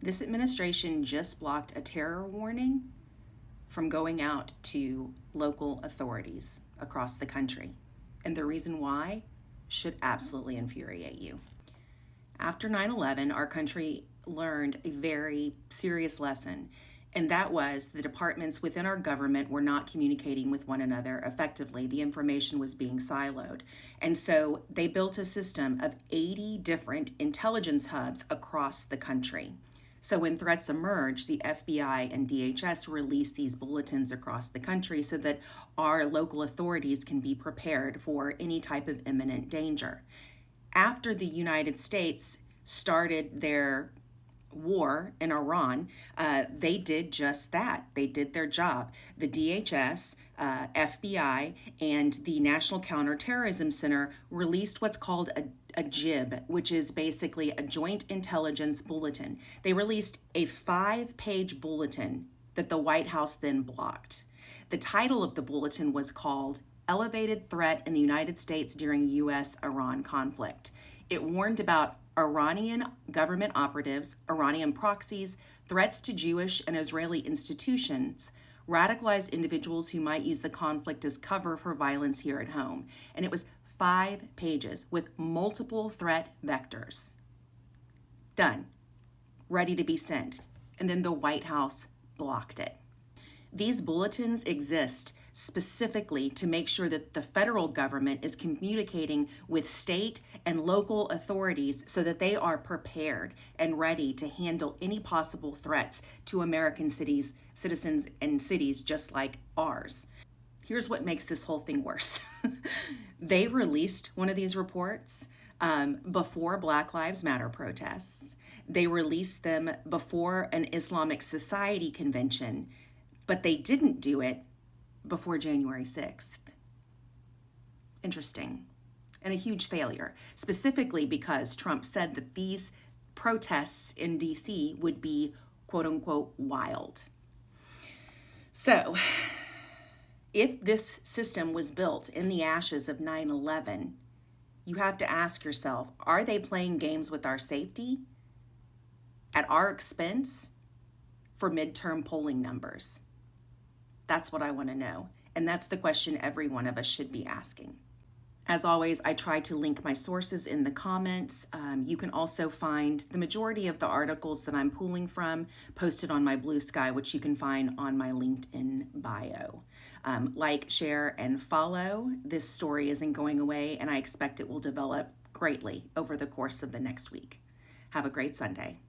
This administration just blocked a terror warning from going out to local authorities across the country. And the reason why should absolutely infuriate you. After 9/11, our country learned a very serious lesson, and that was the departments within our government were not communicating with one another effectively. The information was being siloed. And so they built a system of 80 different intelligence hubs across the country. So when threats emerge, the FBI and DHS release these bulletins across the country so that our local authorities can be prepared for any type of imminent danger. After the United States started their war in Iran, they did just that. They did their job. The DHS, FBI, and the National Counterterrorism Center released what's called a JIB, which is basically a Joint Intelligence Bulletin. They released a 5-page bulletin that the White House then blocked. The title of the bulletin was called Elevated Threat in the United States During U.S.-Iran Conflict. It warned about Iranian government operatives, Iranian proxies, threats to Jewish and Israeli institutions, radicalized individuals who might use the conflict as cover for violence here at home. And it was 5 pages with multiple threat vectors. Done. Ready to be sent. And then the White House blocked it. These bulletins exist specifically to make sure that the federal government is communicating with state and local authorities so that they are prepared and ready to handle any possible threats to American citizens and cities just like ours. Here's what makes this whole thing worse. They released one of these reports before Black Lives Matter protests. They released them before an Islamic Society convention, but they didn't do it before January 6th. Interesting. And a huge failure, specifically because Trump said that these protests in DC would be quote unquote wild. So, if this system was built in the ashes of 9/11, you have to ask yourself, are they playing games with our safety at our expense for midterm polling numbers? That's what I want to know. And that's the question every one of us should be asking. As always, I try to link my sources in the comments. You can also find the majority of the articles that I'm pulling from posted on my Blue Sky, which you can find on my LinkedIn bio. Like, share, and follow. This story isn't going away, and I expect it will develop greatly over the course of the next week. Have a great Sunday.